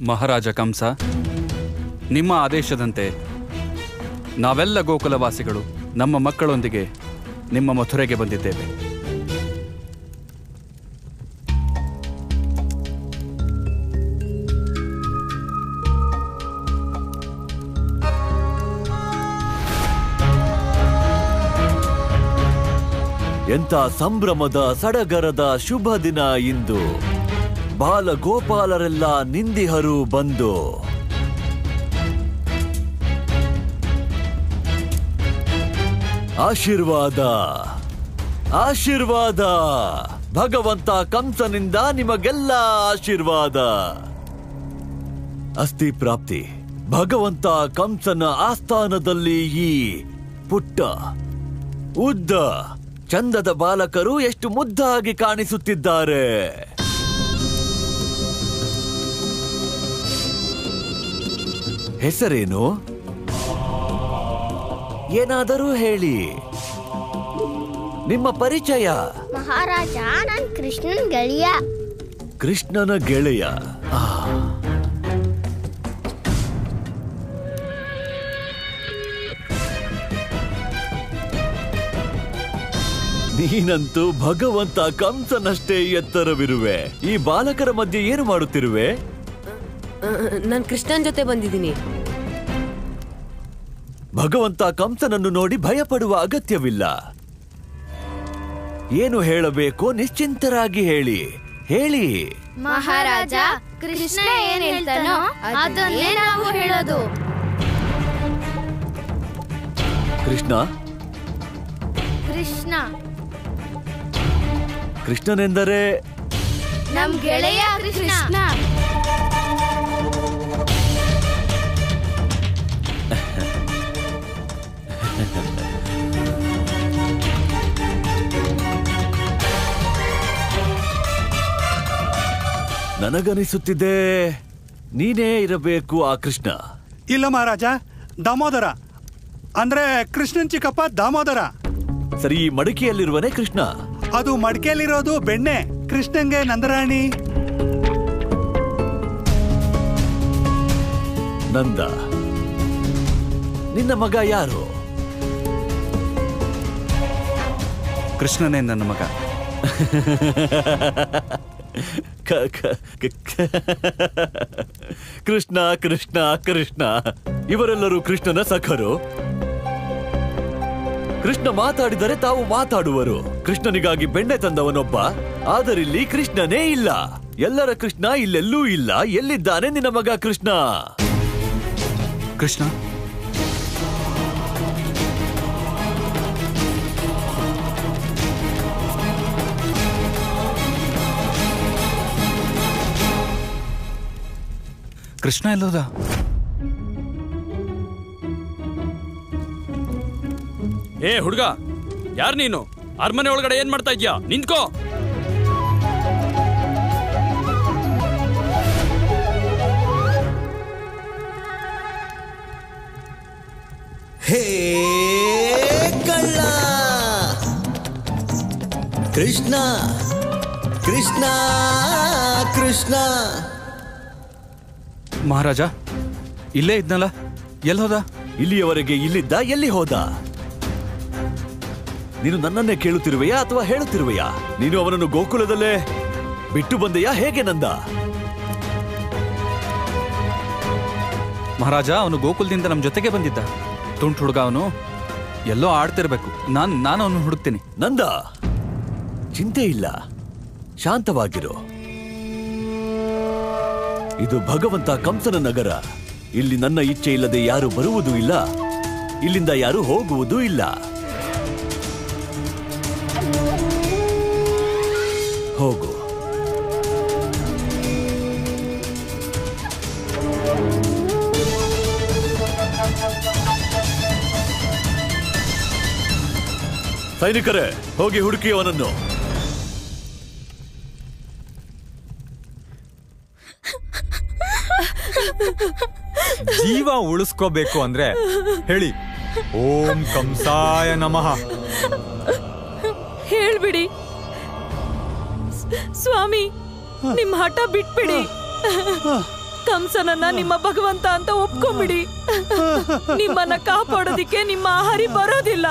ಮಹಾರಾಜ ಕಂಸ, ನಿಮ್ಮ ಆದೇಶದಂತೆ ನಾವೆಲ್ಲ ಗೋಕುಲವಾಸಿಗಳು ನಮ್ಮ ಮಕ್ಕಳೊಂದಿಗೆ ನಿಮ್ಮ ಮಥುರೆಗೆ ಬಂದಿದ್ದೇವೆ. ಎಂಥ ಸಂಭ್ರಮದ ಸಡಗರದ ಶುಭ ದಿನ ಇಂದು. ಬಾಲಗೋಪಾಲರೆಲ್ಲ ನಿಂದಿಹರು ಬಂದು ಆಶೀರ್ವಾದ ಆಶೀರ್ವಾದ. ಭಗವಂತ ಕಂಸನಿಂದ ನಿಮಗೆಲ್ಲ ಆಶೀರ್ವಾದ. ಅಸ್ಥಿ ಪ್ರಾಪ್ತಿ. ಭಗವಂತ ಕಂಸನ ಆಸ್ಥಾನದಲ್ಲಿ ಈ ಪುಟ್ಟ ಉದ್ದ ಚಂದದ ಬಾಲಕರು ಎಷ್ಟು ಮುದ್ದಾಗಿ ಕಾಣಿಸುತ್ತಿದ್ದಾರೆ. ಹೆಸರೇನು? ಏನಾದರೂ ಹೇಳಿ, ನಿಮ್ಮ ಪರಿಚಯ. ಮಹಾರಾಜ, ನಾನು ಕೃಷ್ಣನ್ ಗೆಳೆಯ. ಕೃಷ್ಣನ ಗೆಳೆಯ. ನೀನಂತೂ ಭಗವಂತ ಕಂಸನಷ್ಟೇ ಎತ್ತರವಿರುವೆ. ಈ ಬಾಲಕರ ಮಧ್ಯೆ ಏನು ಮಾಡುತ್ತಿರುವೆ? ನಾನು ಕೃಷ್ಣನ್ ಜೊತೆ ಬಂದಿದ್ದೀನಿ. ಭಗವಂತ ಕಂಸನನ್ನು ನೋಡಿ ಭಯಪಡುವ ಅಗತ್ಯವಿಲ್ಲ. ಏನು ಹೇಳಬೇಕೋ ನಿಶ್ಚಿಂತರಾಗಿ ಹೇಳಿ. ಹೇಳಿ. ಮಹಾರಾಜ, ಕೃಷ್ಣ ಏನ್ ಹೇಳ್ತಾನೋ ಅದನ್ನೇ ನಾವು ಹೇಳೋದು. ಕೃಷ್ಣ ಕೃಷ್ಣ ಕೃಷ್ಣನೆಂದರೆ ನಮ್ ಗೆಳೆಯ ಕೃಷ್ಣ. ನನಗನಿಸುತ್ತಿದೆ ನೀನೇ ಇರಬೇಕು ಆ ಕೃಷ್ಣ. ಇಲ್ಲ ಮಹಾರಾಜ, ದಾಮೋದರ ಅಂದ್ರೆ ಕೃಷ್ಣನ್ ಚಿಕ್ಕಪ್ಪ ದಾಮೋದರ. ಸರಿ, ಈ ಮಡಿಕೆಯಲ್ಲಿರುವನೇ ಕೃಷ್ಣ? ಅದು ಮಡಿಕೆಯಲ್ಲಿರೋದು ಬೆಣ್ಣೆ. ಕೃಷ್ಣಂಗೆ ನಂದರಾಣಿ. ನಂದ ನಿನ್ನ ಮಗ ಯಾರು? ಕೃಷ್ಣನೇ ನನ್ನ ಮಗ. ಕೃಷ್ಣ ಕೃಷ್ಣ ಕೃಷ್ಣ. ಇವರೆಲ್ಲರೂ ಕೃಷ್ಣನ ಸಖರು. ಕೃಷ್ಣ ಮಾತಾಡಿದರೆ ತಾವು ಮಾತಾಡುವರು. ಕೃಷ್ಣನಿಗಾಗಿ ಬೆಣ್ಣೆ ತಂದವನೊಬ್ಬ. ಆದರಿಲ್ಲಿ ಕೃಷ್ಣನೇ ಇಲ್ಲ. ಎಲ್ಲರ ಕೃಷ್ಣ ಇಲ್ಲೆಲ್ಲೂ ಇಲ್ಲ. ಎಲ್ಲಿದ್ದಾನೆ ನಿನ್ನ ಮಗ ಕೃಷ್ಣ? ಕೃಷ್ಣ, ಕೃಷ್ಣ ಎಲ್ಲೋದ? ಏ ಹುಡುಗ, ಯಾರು ನೀನು? ಅರಮನೆ ಒಳಗಡೆ ಏನ್ ಮಾಡ್ತಾ ಇದ್ಯಾ? ನಿಂತ್ಕೋ. ಹೇ ಕಳ್ಳ! ಕೃಷ್ಣ ಕೃಷ್ಣ ಕೃಷ್ಣ. ಮಹಾರಾಜ, ಇಲ್ಲೇ ಇದ್ನಲ್ಲ, ಎಲ್ಲಿ ಹೋದ? ಇಲ್ಲಿಯವರೆಗೆ ಇಲ್ಲಿದ್ದ, ಎಲ್ಲಿ ಹೋದ? ನೀನು ನನ್ನನ್ನೇ ಕೇಳುತ್ತಿರುವೆಯಾ ಅಥವಾ ಹೇಳುತ್ತಿರುವೆಯಾ? ನೀನು ಅವನನ್ನು ಗೋಕುಲದಲ್ಲೇ ಬಿಟ್ಟು ಬಂದೆಯಾ? ಹೇಗೆ ನಂದ? ಮಹಾರಾಜ, ಅವನು ಗೋಕುಲದಿಂದ ನಮ್ಮ ಜೊತೆಗೆ ಬಂದಿದ್ದ. ತುಂಟು ಹುಡುಗ ಅವನು. ಎಲ್ಲೋ ಆಡ್ತಿರ್ಬೇಕು. ನಾನು ಅವನು ಹುಡುಕ್ತೀನಿ. ನಂದ, ಚಿಂತೆ ಇಲ್ಲ, ಶಾಂತವಾಗಿರು. ಇದು ಭಗವಂತ ಕಂಸನ ನಗರ. ಇಲ್ಲಿ ನನ್ನ ಇಚ್ಛೆ ಇಲ್ಲದೆ ಯಾರು ಬರುವುದೂ ಇಲ್ಲ, ಇಲ್ಲಿಂದ ಯಾರು ಹೋಗುವುದೂ ಇಲ್ಲ. ಹೋಗು. ಸೈನಿಕರೇ, ಹೋಗಿ ಹುಡುಕಿ ಅವನನ್ನು. ಜೀವ ಉಳಿಸ್ಕೋಬೇಕು ಅಂದ್ರೆ ಹೇಳಿ, ಓಂ ಕಂಸಾಯ ನಮಃ. ಹೇಳ್ಬಿಡಿ ಸ್ವಾಮಿ, ನಿಮ್ ಹಠ ಬಿಟ್ಬಿಡಿ. ಕಂಸನನ್ನ ನಿಮ್ಮ ಭಗವಂತ ಅಂತ ಒಪ್ಕೊಂಬಿಡಿ. ನಿಮ್ಮನ್ನ ಕಾಪಾಡೋದಿಕ್ಕೆ ನಿಮ್ಮ ಆಹಾರಿ ಬರೋದಿಲ್ಲ.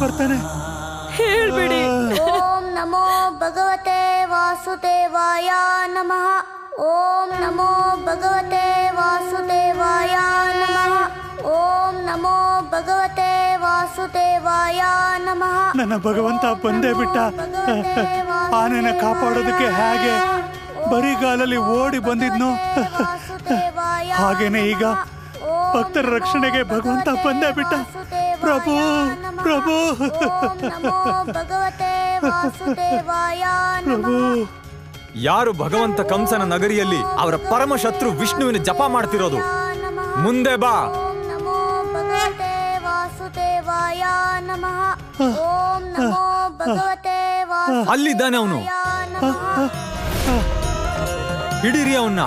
ಬರ್ತಾನೆ ಹೇಳ್ಬಿಡಿ. ಓಂ ನಮೋ ಭಗವತೆ ವಾಸುದೇವಾಯ ನಮಃ. ಓಂ ನಮೋ ಭಗವತೆ ವಾಸುದೇವಾಯ ನಮಃ. ಓಂ ನಮೋ ಭಗವತೆ ವಾಸುದೇವಾಯ ನಮಃ. ನನ್ನ ಭಗವಂತ ಬಂದೇ ಬಿಟ್ಟ. ಆನೆನ ಕಾಪಾಡೋದಕ್ಕೆ ಹೇಗೆ ಬರಿಗಾಲಲ್ಲಿ ಓಡಿ ಬಂದಿದ್ನೋ ಹಾಗೇನೆ ಈಗ ಭಕ್ತರ ರಕ್ಷಣೆಗೆ ಭಗವಂತ ಬಂದೇ ಬಿಟ್ಟ. ಪ್ರಭು ಪ್ರಭು ಪ್ರಭು. ಯಾರು ಭಗವಂತ ಕಂಸನ ನಗರಿಯಲ್ಲಿ ಅವರ ಪರಮ ಶತ್ರು ವಿಷ್ಣುವಿನ ಜಪ ಮಾಡ್ತಿರೋದು? ಮುಂದೆ ಬಾ. ಅಲ್ಲಿದ್ದಾನೆ ಅವನು. ಹಿಡೀರಿ ಅವನ್ನ.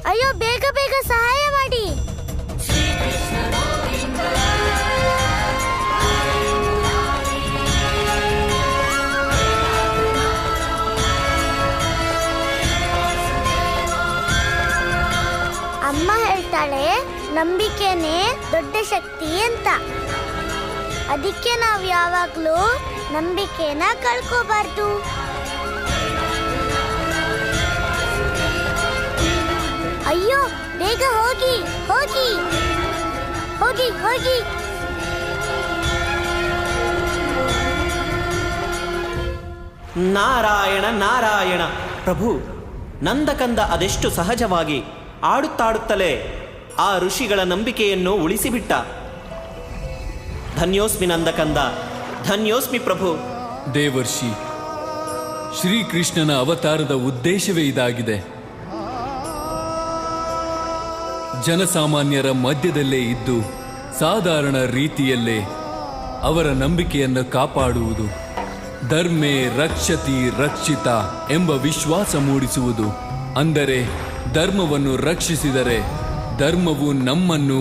ಅಯ್ಯೋ, ಬೇಗ ಬೇಗ ಸಹಾಯ ಮಾಡಿ. ಅಮ್ಮ ಹೇಳ್ತಾಳೆ, ನಂಬಿಕೆನೇ ದೊಡ್ಡ ಶಕ್ತಿ ಅಂತ. ಅದಕ್ಕೆ ನಾವು ಯಾವಾಗ್ಲೂ ನಂಬಿಕೆನ ಕಳ್ಕೋಬಾರ್ದು. ಅಯ್ಯೋ, ಬೇಗ ಹೋಗಿ ಹೋಗಿ ಹೋಗಿ ಹೋಗಿ. ನಾರಾಯಣ ನಾರಾಯಣ. ಪ್ರಭು, ನಂದಕಂದ ಅದೆಷ್ಟು ಸಹಜವಾಗಿ ಆಡುತ್ತಾಡುತ್ತಲೇ ಆ ಋಷಿಗಳ ನಂಬಿಕೆಯನ್ನು ಉಳಿಸಿಬಿಟ್ಟ. ಧನ್ಯೋಸ್ಮಿ ನಂದಕಂದ, ಧನ್ಯೋಸ್ಮಿ ಪ್ರಭು. ದೇವರ್ಷಿ, ಶ್ರೀಕೃಷ್ಣನ ಅವತಾರದ ಉದ್ದೇಶವೇ ಇದಾಗಿದೆ. ಜನಸಾಮಾನ್ಯರ ಮಧ್ಯದಲ್ಲೇ ಇದ್ದು ಸಾಧಾರಣ ರೀತಿಯಲ್ಲೇ ಅವರ ನಂಬಿಕೆಯನ್ನು ಕಾಪಾಡುವುದು. ಧರ್ಮೇ ರಕ್ಷತಿ ರಕ್ಷಿತ ಎಂಬ ವಿಶ್ವಾಸ ಮೂಡಿಸುವುದು. ಅಂದರೆ ಧರ್ಮವನ್ನು ರಕ್ಷಿಸಿದರೆ ಧರ್ಮವು ನಮ್ಮನ್ನು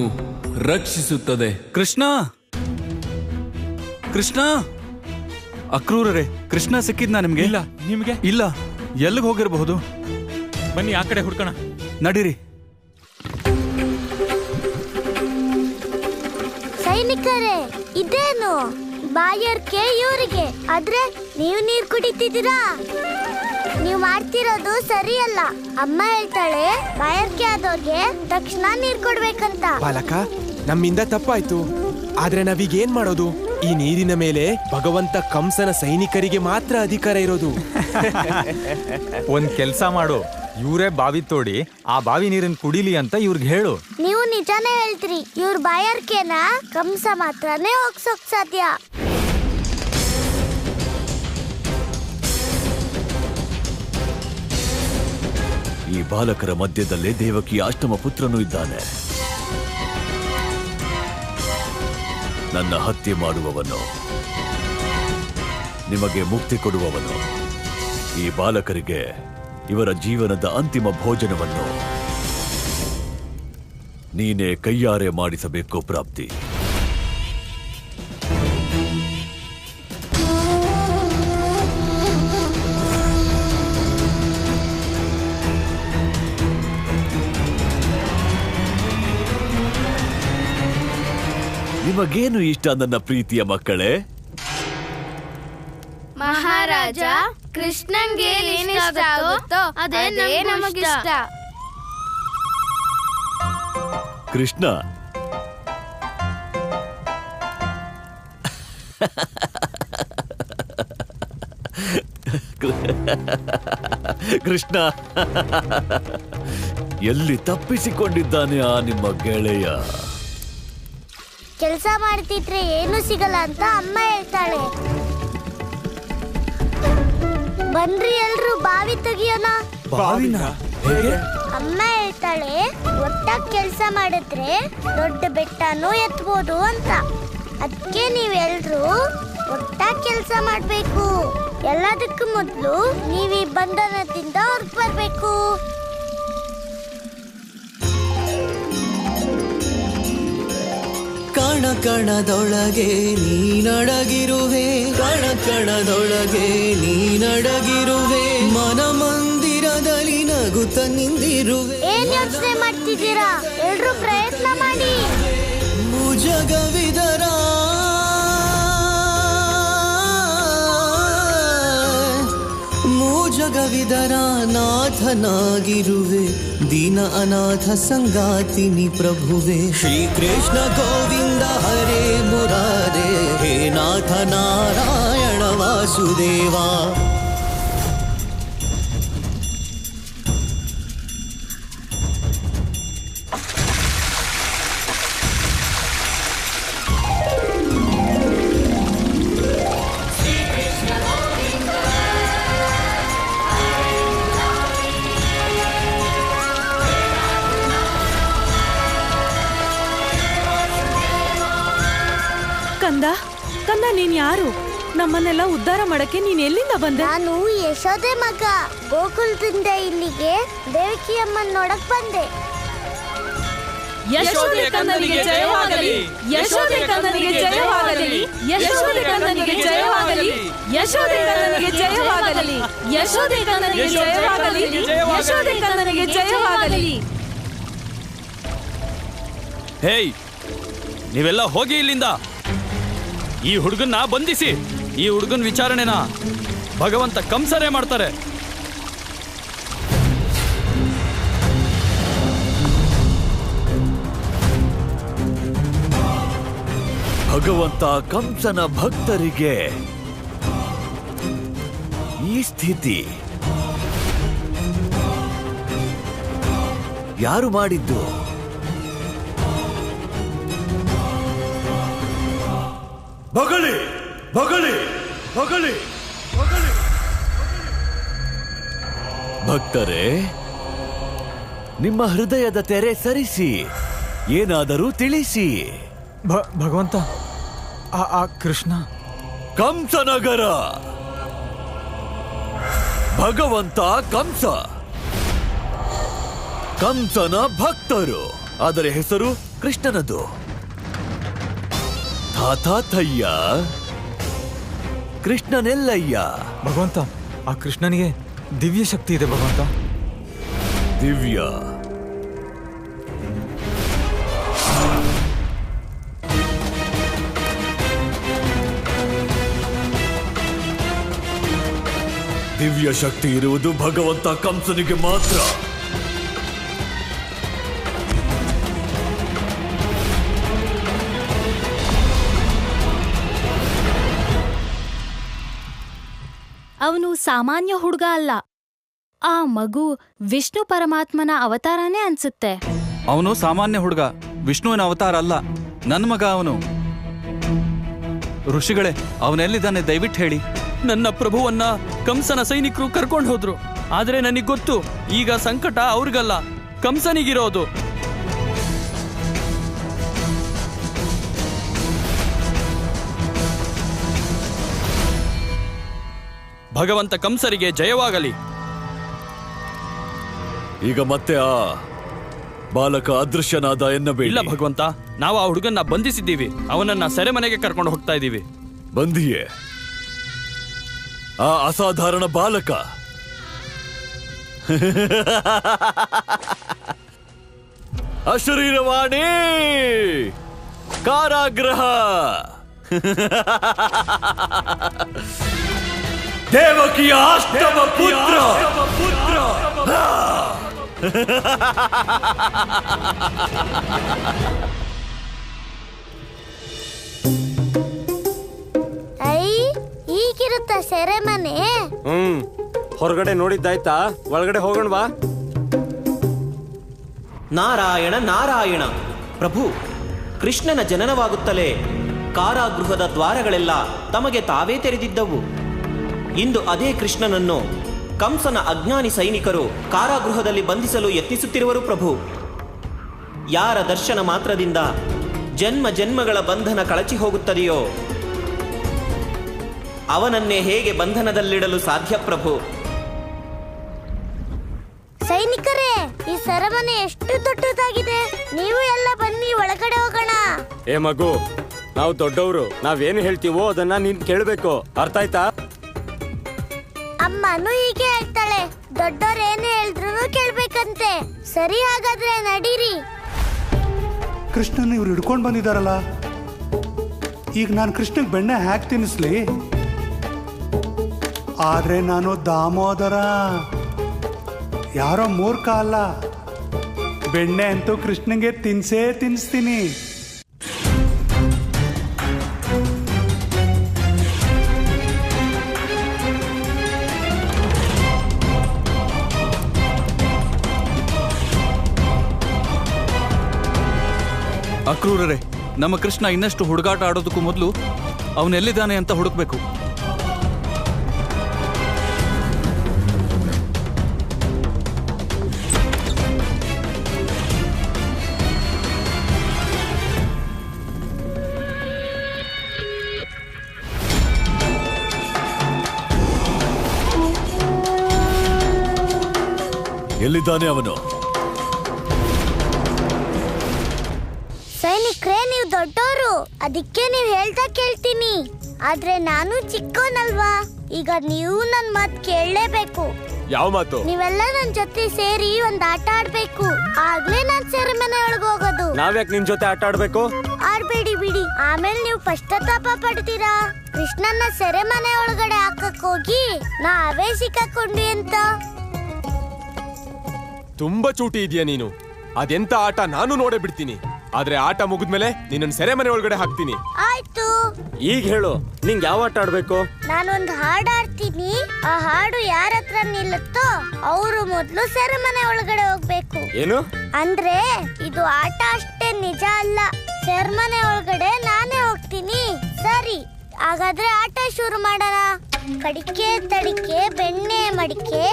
ರಕ್ಷಿಸುತ್ತದೆ. ಕೃಷ್ಣ ಕೃಷ್ಣ, ಅಕ್ರೂರರೇ, ಕೃಷ್ಣ ಸಿಕ್ಕಿದ್ನಾ ನಿಮ್ಗೆ? ಇಲ್ಲ. ನಿಮ್ಗೆ? ಇಲ್ಲ. ಎಲ್ಲಿಗೆ ಹೋಗಿರಬಹುದು? ಬನ್ನಿ ಆ ಕಡೆ ಹುಡ್ಕೋಣ. ನಡೀರಿ. ಸೈನಿಕರೇ, ಇದೇನು ಬಾಯರ್ಕೆ ಇವರಿಗೆ, ಆದ್ರೆ ನೀವು ನೀರು ಕುಡಿತಿದ್ದೀರಾ? ನೀವು ಮಾಡ್ತಿರೋದು ಸರಿಯಲ್ಲ. ಅಮ್ಮ ಹೇಳ್ತಾಳೆ, ಬಾಯರ್ಕೆ ಆದೋಗೆ ತಕ್ಷಣ ನೀರು ಕೊಡ್ಬೇಕಂತ. ಬಾಲಕ, ನಮ್ಮಿಂದ ತಪ್ಪಾಯ್ತು. ಆದ್ರೆ ನಾವೀಗ ಏನ್ ಮಾಡೋದು? ಈ ನೀರಿನ ಮೇಲೆ ಭಗವಂತ ಕಂಸನ ಸೈನಿಕರಿಗೆ ಮಾತ್ರ ಅಧಿಕಾರ ಇರೋದು. ಒಂದ್ ಕೆಲ್ಸ ಮಾಡು, ಇವರೇ ಬಾವಿ ತೋಡಿ ಆ ಬಾವಿ ನೀರನ್ನು ಕುಡಿಲಿ ಅಂತ ಇವ್ರಿಗೆ ಹೇಳು. ನೀವು ನಿಜಾನೇ ಹೇಳ್ತೀರಿ. ಇವ್ರ ಬಾಯರ್ಕೆನ ಕಂಸ ಮಾತ್ರನೇ ಹೋಗ್ಸೋಕ್ ಸಾಧ್ಯ. ಈ ಬಾಲಕರ ಮಧ್ಯದಲ್ಲೇ ದೇವಕಿ ಅಷ್ಟಮ ಪುತ್ರನೂ ಇದ್ದಾನೆ. ನನ್ನ ಹತ್ಯೆ ಮಾಡುವವನು, ನಿಮಗೆ ಮುಕ್ತಿ ಕೊಡುವವನು, ಈ ಬಾಲಕರಿಗೆ ಇವರ ಜೀವನದ ಅಂತಿಮ ಭೋಜನವನ್ನು ನೀನೇ ಕೈಯಾರೆ ಮಾಡಿಸಬೇಕು ಪ್ರಾಪ್ತಿ. ನಿಮಗೇನು ಇಷ್ಟ ನನ್ನ ಪ್ರೀತಿಯ ಮಕ್ಕಳೇ? ಮಹಾರಾಜ, ಕೃಷ್ಣನ್ಗೆ ಏನಿಷ್ಟ ಆಗುತ್ತೋ ಅದೇ ನಮಗಿಷ್ಟ. ಕೃಷ್ಣ, ಕೃಷ್ಣ, ಎಲ್ಲಿ ತಪ್ಪಿಸಿಕೊಂಡಿದ್ದಾನೆ ಆ ನಿಮ್ಮ ಗೆಳೆಯ? ಕೆಲಸ ಮಾಡ್ತಿದ್ರೆ ಏನು ಸಿಗಲ್ಲ ಅಂತ ಅಮ್ಮ ಹೇಳ್ತಾಳೆ. ಬನ್ರಿ ಎಲ್ರು ಬಾವಿ ತೆಗಿಯೋಣ. ಬಾವಿನ ಹೇಗೆ? ಅಮ್ಮ ಹೇಳ್ತಾಳೆ ಒಟ್ಟಾಗಿ ಕೆಲಸ ಮಾಡಿದ್ರೆ ದೊಡ್ಡ ಬೆಟ್ಟನೂ ಎತ್ಬೋದು ಅಂತ. ಅದಕ್ಕೆ ನೀವೆಲ್ರು ಒಟ್ಟಾಗಿ ಕೆಲಸ ಮಾಡ್ಬೇಕು. ಎಲ್ಲದಕ್ಕೂ ಮೊದಲು ನೀವು ಈ ಬಂಧನದಿಂದ ಹೊರಗೆ ಬರ್ಬೇಕು. ಕಣ ಕಣದೊಳಗೆ ನೀನಡಗಿರುವೆ, ಕಣ ಕಣದೊಳಗೆ ನೀನಡಗಿರುವೆ, ಮನ ಮಂದಿರದಲ್ಲಿ ನಗುತ್ತ ನಿಂದಿರುವೆ. ಏನ್ ಯೋಚನೆ ಮಾಡ್ತಿದ್ದೀರಾ? ಎಲ್ರು ಪ್ರಯತ್ನ ಮಾಡಿ. ಭುಜಗವಿದರ ಮೂಜಗವಿದರ ನಾಥನಾಗಿರುವೆ, ದೀನ ಅನಾಥ ಸಂಗಾತಿನಿ ಪ್ರಭುವೆ. ಶ್ರೀಕೃಷ್ಣ ಗೋವಿಂದ ಹರೇ ಮುರಾರೇ, ಹೇ ನಾಥ ನಾರಾಯಣ ವಾಸುದೇವ. ಕಂದ, ಕಂದ, ನೀನ್ ಯಾರು? ನಮ್ಮನ್ನೆಲ್ಲ ಉದ್ಧಾರ ಮಾಡಕ್ಕೆ ನೀನ್ ಎಲ್ಲಿಂದ ಬಂದೆ? ನಾನು ಯಶೋದೆ ಮಗ. ಗೋಕುಲದಿಂದ ಇಲ್ಲಿಗೆ ದೇವಕಿ ಅಮ್ಮನ್ ನೋಡಕ್ ಬಂದೆ. ಯಶೋದೆ ಕಂದನಿಗೆ ಜಯವಾಗಲಿ, ಯಶೋದೆ ಕಂದನಿಗೆ ಜಯವಾಗಲಿ, ಯಶೋದೆ ಕಂದನಿಗೆ ಜಯವಾಗಲಿ, ಯಶೋದೆ ಕಂದನಿಗೆ ಜಯವಾಗಲಿ, ಯಶೋದೆ ಕಂದನಿಗೆ ಜಯವಾಗಲಿ, ಯಶೋದೆ ಕಂದನಿಗೆ ಜಯವಾಗಲಿ. ಹೇಯ್, ನೀವೆಲ್ಲ ಹೋಗಿ ಇಲ್ಲಿಂದ. ಈ ಹುಡುಗನ್ನ ಬಂಧಿಸಿ. ಈ ಹುಡುಗನ ವಿಚಾರಣೆನ ಭಗವಂತ ಕಂಸರೇ ಮಾಡ್ತಾರೆ. ಭಗವಂತ ಕಂಸನ ಭಕ್ತರಿಗೆ ಈ ಸ್ಥಿತಿ ಯಾರು ಮಾಡಿದ್ದು? ಬಗಳಿ ಬಗಳಿ ಬಗಳಿ ಬಗಳಿ. ಭಕ್ತರೇ, ನಿಮ್ಮ ಹೃದಯದ ತೆರೆ ಸರಿಸಿ, ಏನಾದರೂ ತಿಳಿಸಿ. ಭಗವಂತ, ಆ ಕೃಷ್ಣ ಕಂಸನಗರ ಭಗವಂತ ಕಂಸ, ಕಂಸನ ಭಕ್ತರು. ಅದರ ಹೆಸರು ಕೃಷ್ಣನದು. ತಾತಾತಯ್ಯ, ಕೃಷ್ಣನೆಲ್ಲಯ್ಯ. ಭಗವಂತ, ಆ ಕೃಷ್ಣನಿಗೆ ದಿವ್ಯ ಶಕ್ತಿ ಇದೆ ಭಗವಂತ. ದಿವ್ಯ ದಿವ್ಯ ಶಕ್ತಿ ಇರುವುದು ಭಗವಂತ ಕಂಸನಿಗೆ ಮಾತ್ರ. ಅವನು ಸಾಮಾನ್ಯ ಹುಡುಗ ಅಲ್ಲ. ಆ ಮಗು ವಿಷ್ಣು ಪರಮಾತ್ಮನ ಅವತಾರನೇ ಅನ್ಸುತ್ತೆ. ಅವನು ಸಾಮಾನ್ಯ ಹುಡುಗ, ವಿಷ್ಣುವಿನ ಅವತಾರ ಅಲ್ಲ. ನನ್ನ ಮಗ ಅವನು. ಋಷಿಗಳೇ, ಅವನೆಲ್ಲಿದ್ದಾನೆ ದಯವಿಟ್ಟು ಹೇಳಿ. ನನ್ನ ಪ್ರಭುವನ್ನ ಕಂಸನ ಸೈನಿಕರು ಕರ್ಕೊಂಡು ಹೋದ್ರು. ಆದ್ರೆ ನನಗ್ ಗೊತ್ತು, ಈಗ ಸಂಕಟ ಅವ್ರಿಗಲ್ಲ, ಕಂಸನಿಗಿರೋದು. ಭಗವಂತ ಕಂಸರಿಗೆ ಜಯವಾಗಲಿ. ಈಗ ಮತ್ತೆ ಆ ಬಾಲಕ ಅದೃಶ್ಯನಾದ ಎನ್ನಬೇಡಿ. ಇಲ್ಲ ಭಗವಂತ, ನಾವು ಆ ಹುಡುಗನ್ನ ಬಂಧಿಸಿದ್ದೀವಿ. ಅವನನ್ನ ಸೆರೆಮನೆಗೆ ಕರ್ಕೊಂಡು ಹೋಗ್ತಾ ಇದ್ದೀವಿ. ಬಂದಿಯೇ ಆ ಅಸಾಧಾರಣ ಬಾಲಕ? ಅಶರೀರವಾಣಿ, ಕಾರಾಗೃಹ, ದೇವಕಿಯ ಅಷ್ಟಮ ಪುತ್ರ. ಈಗಿರುತ್ತ ಸೆರೆಮನೆ. ಹೊರಗಡೆ ನೋಡಿದ್ದಾಯ್ತಾ? ಒಳಗಡೆ ಹೋಗೋಣ ಬಾ. ನಾರಾಯಣ ನಾರಾಯಣ. ಪ್ರಭು, ಕೃಷ್ಣನ ಜನನವಾಗುತ್ತಲೇ ಕಾರಾಗೃಹದ ದ್ವಾರಗಳೆಲ್ಲ ತಮಗೆ ತಾವೇ ತೆರೆದಿದ್ದವು. ಇಂದು ಅದೇ ಕೃಷ್ಣನನ್ನು ಕಂಸನ ಅಜ್ಞಾನಿ ಸೈನಿಕರು ಕಾರಾಗೃಹದಲ್ಲಿ ಬಂಧಿಸಲು ಯತ್ನಿಸುತ್ತಿರುವರು ಪ್ರಭು. ಯಾರ ದರ್ಶನ ಮಾತ್ರದಿಂದ ಜನ್ಮ ಜನ್ಮಗಳ ಬಂಧನ ಕಳಚಿ ಹೋಗುತ್ತದೆಯೋ ಅವನನ್ನೇ ಹೇಗೆ ಬಂಧನದಲ್ಲಿಡಲು ಸಾಧ್ಯ ಪ್ರಭು? ಸೈನಿಕರೇ, ಈ ಸೆರೆಮನೆ ಎಷ್ಟು ದೊಡ್ಡದಾಗಿದೆ. ನೀವು ಎಲ್ಲ ಬನ್ನಿ, ಒಳಗಡೆ ಹೋಗೋಣ. ಏ ಮಗು, ನಾವು ದೊಡ್ಡವರು, ನಾವೇನು ಹೇಳ್ತೀವೋ ಅದನ್ನ ನೀನ್ ಕೇಳ್ಬೇಕು, ಅರ್ಥ ಆಯ್ತಾ? ಅಮ್ಮನು ಹೀಗೆ ಹೇಳ್ತಾಳೆ, ದೊಡ್ಡವ್ರು ಏನೇ ಹೇಳಿದ್ರು ಕೇಳ್ಬೇಕಂತೆ. ಸರಿ, ಹಾಗಾದ್ರೆ ನಡೀರಿ. ಕೃಷ್ಣನ್ ಇವ್ರು ಹಿಡ್ಕೊಂಡು ಬಂದಿದಾರಲ್ಲ, ಈಗ ನಾನು ಕೃಷ್ಣಗ್ ಬೆಣ್ಣೆ ಹ್ಯಾಕ್ ತಿನ್ನಿಸ್ಲಿ? ಆದ್ರೆ ನಾನು ದಾಮೋದರ, ಯಾರೋ ಮೂರ್ಖ ಅಲ್ಲ. ಬೆಣ್ಣೆ ಅಂತೂ ಕೃಷ್ಣಂಗೆ ತಿನ್ನಿಸ್ತೀನಿ. ಅಕ್ರೂರರೇ, ನಮ್ಮ ಕೃಷ್ಣ ಇನ್ನಷ್ಟು ಹುಡುಗಾಟ ಆಡೋದಕ್ಕೂ ಮೊದಲು ಅವನೆಲ್ಲಿದ್ದಾನೆ ಅಂತ ಹುಡುಕ್ಬೇಕು. ಎಲ್ಲಿದ್ದಾನೆ ಅವನು? ಸೈನಿಕ್ರೇ, ನೀವು ದೊಡ್ಡವರು, ಅದಕ್ಕೆ ನೀವು ಹೇಳ್ತಾ ಕೇಳ್ತೀನಿ. ಆದ್ರೆ ನಾನು ಚಿಕ್ಕೋನಲ್ವಾ, ಈಗ ನೀವು ನನ್ ಮಾತು ಕೇಳಲೇಬೇಕು. ಯಾವ ಮಾತು? ನೀವೆಲ್ಲ ನನ್ ಜೊತೆ ಸೇರಿ ಒಂದ್ ಆಟ ಆಡ್ಬೇಕು, ಆಗ್ಲೇ ನಾನ್ ಸೆರೆಮನೆ ಒಳಗೆ ಹೋಗೋದು. ನಾವ್ಯಾಕೆ ನಿನ್ ಜೊತೆ ಆಟ ಆಡ್ಬೇಕು? ಆಡ್ಬೇಡಿ ಬಿಡಿ, ಆಮೇಲೆ ನೀವು ಪಶ್ಚಾತ್ತಾಪ ಪಡ್ತೀರಾ. ಕೃಷ್ಣನ್ನ ಸೆರೆಮನೆ ಒಳಗಡೆ ಹಾಕಕ್ ಹೋಗಿ ನಾವೇ ಸಿಕ್ಕಾಕೊಂಡ್ವಿ ಅಂತ. ತುಂಬಾ ಚೂಟಿ ಇದೆಯಾ ನೀನು. ಅದೆಂತ ಆಟ ನಾನು ನೋಡೇ ಬಿಡ್ತೀನಿ. ಆದ್ರೆ ಆಟ ಮುಗಿದ್ಮೇಲೆ ನಿನ್ನ ಸೆರೆಮನೆ ಒಳಗಡೆ ಹಾಕ್ತೀನಿ. ಆಯ್ತು, ಈಗ ಹೇಳು, ನಿಂಗೆ ಯಾವ ಆಟ ಆಡ್ಬೇಕು? ನಾನೊಂದು ಹಾಡು ಆಡ್ತೀನಿ. ಆ ಹಾಡು ಯಾರ ಹತ್ರ ನಿಲ್ಲುತ್ತೋ ಅವರು ಮೊದ್ಲು ಸೆರೆಮನೆ ಒಳಗಡೆ ಹೋಗ್ಬೇಕು. ಏನು ಅಂದ್ರೆ ಇದು ಆಟ ಅಷ್ಟೇ, ನಿಜ ಅಲ್ಲ. ಸೆರೆಮನೆ ಒಳಗಡೆ ನಾನೇ ಹೋಗ್ತೀನಿ. ಸರಿ, ಹಾಗಾದ್ರೆ ಆಟ ಶುರು ಮಾಡೋಣ. ಕಡಿಕೆ ತಡಿಕೆ ಬೆಣ್ಣೆ ಮಡಿಕೆ,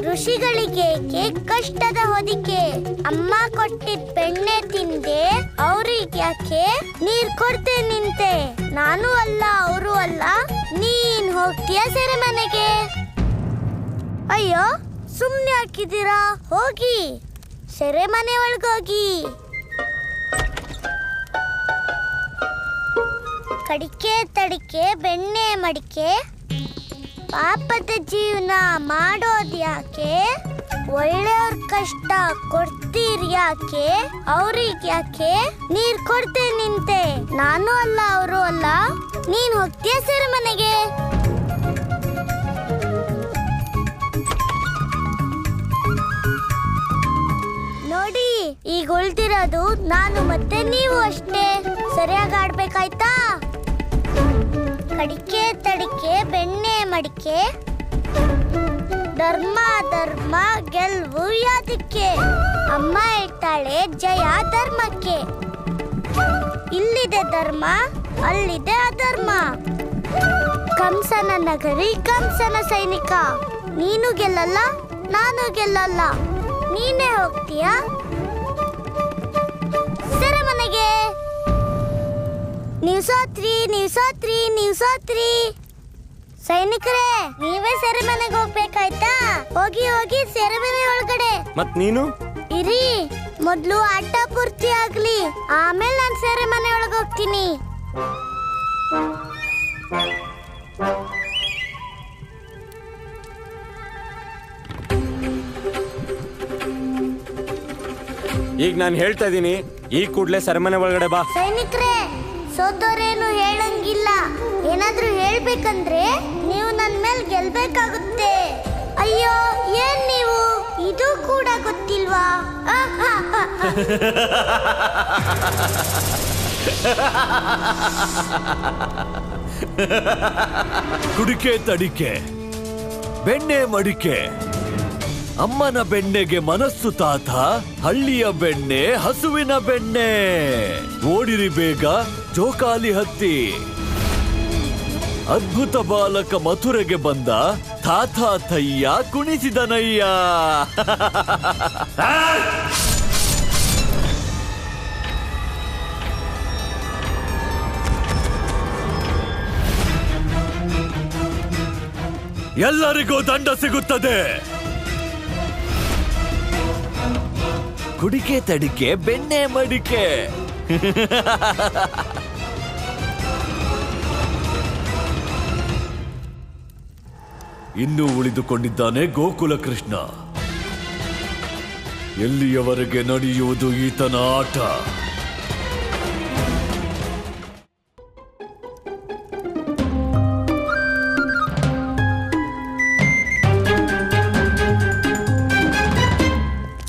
ಋಷಿಗಳಿಗೆ ಕಷ್ಟದ ಹೊದಿಕೆ. ಅಮ್ಮ ಕೊಟ್ಟಿದ್ ಬೆಣ್ಣೆ ತಿಂದೆ, ಅವ್ರಿಗೆ ಯಾಕೆ ನೀರ್ ಕೊಡ್ತೆ ನಿಂತೆ. ನಾನು ಅಲ್ಲ ಅವರು ಅಲ್ಲ, ನೀನ್ ಹೋಗ್ತೀಯ ಸೆರೆಮನೆಗೆ. ಅಯ್ಯೋ, ಸುಮ್ನೆ ಹಾಕಿದ್ದೀರಾ, ಹೋಗಿ ಸೆರೆಮನೆ ಒಳಗೋಗಿ. ಕಡಿಕೆ ತಡಿಕೆ ಬೆಣ್ಣೆ ಮಡಿಕೆ, ಪಾಪದ ಜೀವನ ಮಾಡೋದ್ಯಾಕೆ, ಒಳ್ಳೆಯವ್ರ ಕಷ್ಟ ಕೊಡ್ತೀರ್ಯಾಕೆ, ಅವ್ರಿಗೆ ಯಾಕೆ ನೀರ್ ಕೊಡ್ತೆ ನಿಂತೆ. ನಾನು ಅಲ್ಲ ಅವರು ಅಲ್ಲ, ನೀನ್ ಹೋಗ್ತೀಯ ಸೆರೆಮನೆಗೆ. ನೋಡಿ, ಈಗ ಉಳ್ದಿರೋದು ನಾನು ಮತ್ತೆ ನೀವು ಅಷ್ಟೇ. ಸರಿಯಾಗಿ ಆಡ್ಬೇಕಾಯ್ತಾ? ಕಡಿಕೆ ತಡಿಕೆ ಬೆಣ್ಣೆ ಮಡಿಕೆ, ಧರ್ಮ ಧರ್ಮ ಗೆಲ್ವು ಯಾದಕ್ಕೆ. ಅಮ್ಮ ಹೇಳ್ತಾಳೆ ಜಯ ಧರ್ಮಕ್ಕೆ. ಇಲ್ಲಿದೆ ಧರ್ಮ, ಅಲ್ಲಿದೆ ಅಧರ್ಮ. ಕಂಸನ ನಗರಿ, ಕಂಸನ ಸೈನಿಕ. ನೀನು ಗೆಲ್ಲಲ್ಲ, ನಾನು ಗೆಲ್ಲಲ್ಲ. ನೀನೇ ಹೋಗ್ತೀಯಾ ಸೆರೆಮನೆಗೆ. ನೀವು ಸೋತ್ರಿ, ನೀವು ಸೋತ್ರಿ, ನೀವು ಸೋತ್ರಿ. ಸೈನಿಕರೇ, ನೀವೇ ಸೆರೆಮನೆಗೆ ಹೋಗ್ಬೇಕಾಯ್ತಾ? ಹೋಗಿ ಹೋಗಿ ಸೆರೆಮನೆ ಒಳಗಡೆ. ಮತ್ ನೀನು ಇರಿ, ಮೊದ್ಲು ಆಟ ಪೂರ್ತಿ ಆಗ್ಲಿ, ಆಮೇಲೆ ನಾನು ಸೆರೆಮನೆ ಒಳಗೆ ಹೋಗ್ತೀನಿ. ಈಗ ನಾನು ಹೇಳ್ತಾ ಇದ್ದೀನಿ, ಈ ಕೂಡ್ಲೆ ಸೆರೆಮನೆ ಒಳಗಡೆ ಬಾ. ಸೈನಿಕರೇ, ಸೋತೋರೇನು ಹೇಳಂಗಿಲ್ಲ. ಏನಾದ್ರೂ ಹೇಳ್ಬೇಕಂದ್ರೆ ನೀವು ನನ್ ಮೇಲೆ ಗೆಲ್ಬೇಕಾಗುತ್ತೆ. ಅಯ್ಯೋ, ಏನ್ ನೀವು ಇದು ಕೂಡ ಗೊತ್ತಿಲ್ವಾ? ಕುಡಿಕೆ ತಡಿಕೆ ಬೆಣ್ಣೆ ಮಡಿಕೆ, ಅಮ್ಮನ ಬೆಣ್ಣೆಗೆ ಮನಸ್ಸು ತಾತ, ಹಳ್ಳಿಯ ಬೆಣ್ಣೆ ಹಸುವಿನ ಬೆಣ್ಣೆ. ಓಡಿರಿ ಬೇಗ, ಜೋಕಾಲಿ ಹತ್ತಿ. ಅದ್ಭುತ ಬಾಲಕ ಮಥುರೆಗೆ ಬಂದ ತಾತಾತಯ್ಯ ಕುಣಿಸಿದನಯ್ಯ. ಎಲ್ಲರಿಗೂ ದಂಡ ಸಿಗುತ್ತದೆ. ಕುಡಿಕೆ ತಡಿಕೆ ಬೆಣ್ಣೆ ಮಡಿಕೆ. ಇನ್ನೂ ಉಳಿದುಕೊಂಡಿದ್ದಾನೆ ಗೋಕುಲ ಕೃಷ್ಣ. ಎಲ್ಲಿಯವರೆಗೆ ನಡೆಯುವುದು ಈತನ ಆಟ?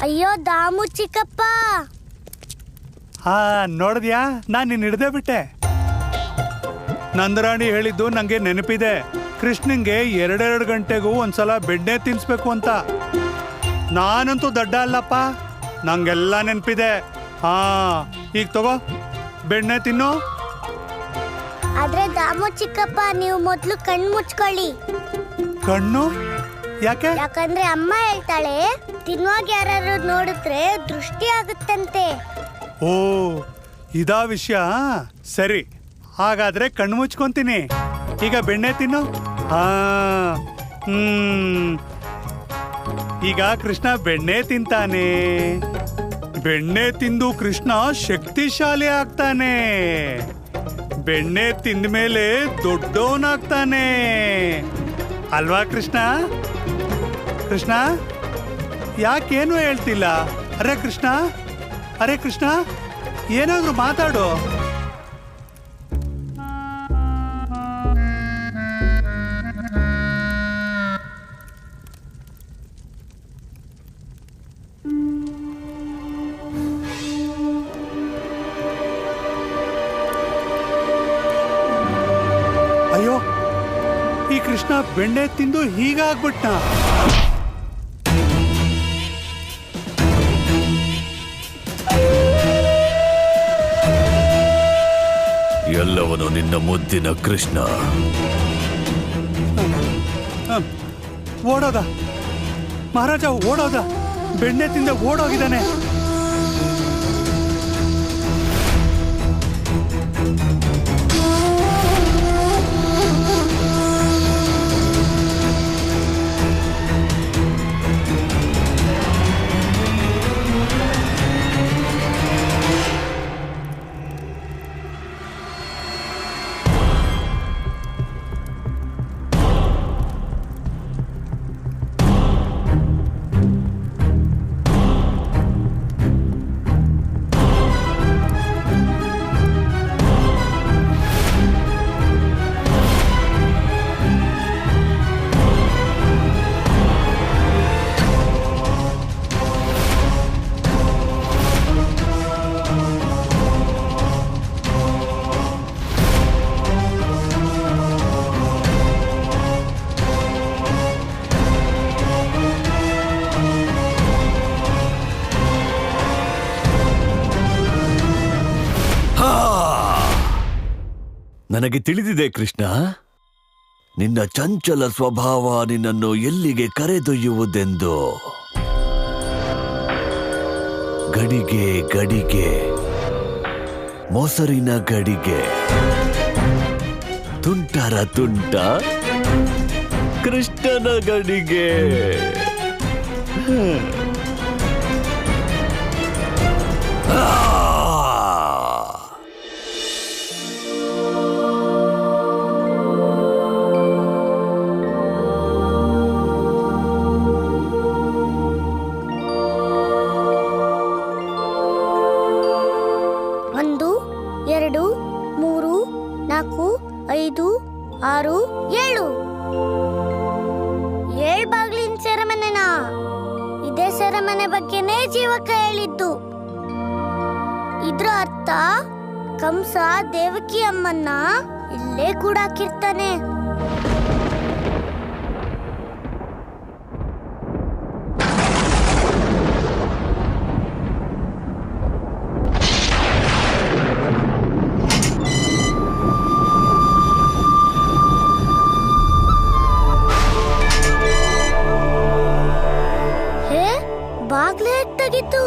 ಅಯ್ಯೋ ದಾಮು ಚಿಕ್ಕಪ್ಪ, ನೋಡಿದ್ಯಾ, ನಾನು ನಿನ್ನ ಹಿಡ್ದೇ ಬಿಟ್ಟೆ. ನಂದರಾಣಿ ಹೇಳಿದ್ದು ನಂಗೆ ನೆನಪಿದೆ. ಕೃಷ್ಣನ್ಗೆ 2 ಗಂಟೆಗೂ ಒಂದ್ಸಲ ಬೆಣ್ಣೆ ತಿನ್ಸ್ಬೇಕು ಅಂತ. ನಾನಂತೂ ದಡ್ಡ ಅಲ್ಲಪ್ಪ, ನಂಗೆಲ್ಲ ನೆನಪಿದೆ. ಈಗ ತಗೋ ಬೆಣ್ಣೆ ತಿನ್ನು. ಆದ್ರೆ ದಾಮು ಚಿಕ್ಕಪ್ಪ, ನೀವು ಮೊದ್ಲು ಕಣ್ಣು ಮುಚ್ಕೊಳ್ಳಿ. ಕಣ್ಣು ಯಾಕೆ? ಯಾಕಂದ್ರೆ ಅಮ್ಮ ಹೇಳ್ತಾಳೆ, ತಿನ್ನುವಾಗ ಯಾರು ನೋಡಿದ್ರೆ ದೃಷ್ಟಿ ಆಗುತ್ತಂತೆ. ಓ, ಇದಾ ವಿಷಯ. ಸರಿ, ಹಾಗಾದ್ರೆ ಕಣ್ಣು ಮುಚ್ಕೊಂತೀನಿ. ಈಗ ಬೆಣ್ಣೆ ತಿನ್ನು. ಈಗ ಕೃಷ್ಣ ಬೆಣ್ಣೆ ತಿಂತಾನೆ. ಬೆಣ್ಣೆ ತಿಂದು ಕೃಷ್ಣ ಶಕ್ತಿಶಾಲಿ ಆಗ್ತಾನೆ. ಬೆಣ್ಣೆ ತಿಂದ ಮೇಲೆ ದೊಡ್ಡವನಾಗ್ತಾನೆ ಅಲ್ವಾ ಕೃಷ್ಣ? ಕೃಷ್ಣ ಯಾಕೇನು ಹೇಳ್ತಿಲ್ಲ? ಅರೆ ಕೃಷ್ಣ, ಅರೆ ಕೃಷ್ಣ, ಏನಾದ್ರೂ ಮಾತಾಡು. ಅಯ್ಯೋ, ಈ ಕೃಷ್ಣ ಬೆಣ್ಣೆ ತಿಂದು ಹೀಗಾಗ್ಬಿಟ್ಟ. ಎಲ್ಲವನು ನಿನ್ನ ಮುದ್ದಿನ ಕೃಷ್ಣ. ಓಡೋದ ಮಹಾರಾಜ, ಓಡೋದ. ಬೆಣ್ಣೆ ತಿಂದ ಓಡೋಗಿದ್ದಾನೆ. ನನಗೆ ತಿಳಿದಿದೆ ಕೃಷ್ಣ, ನಿನ್ನ ಚಂಚಲ ಸ್ವಭಾವ ನಿನ್ನನ್ನು ಎಲ್ಲಿಗೆ ಕರೆದೊಯ್ಯುವುದೆಂದು. ಗಡಿಗೆ ಗಡಿಗೆ, ಮೊಸರಿನ ಗಡಿಗೆ, ತುಂಟರ ತುಂಟ ಕೃಷ್ಣನ ಗಡಿಗೆ. ಬಾಗ್ಲಿನ ಸೆರೆಮನೆನಾ? ಇದೇ ಸೆರೆಮನೆ ಬಗ್ಗೆನೇ ಜೀವಕ ಹೇಳಿದ್ದು. ಇದ್ರ ಅರ್ಥ ಕಂಸ ದೇವಕಿ ಅಮ್ಮನ್ನ ಇಲ್ಲೇ ಕೂಡ ಹಾಕಿರ್ತಾನೆ. ಬೇಕಾಗಿತ್ತು.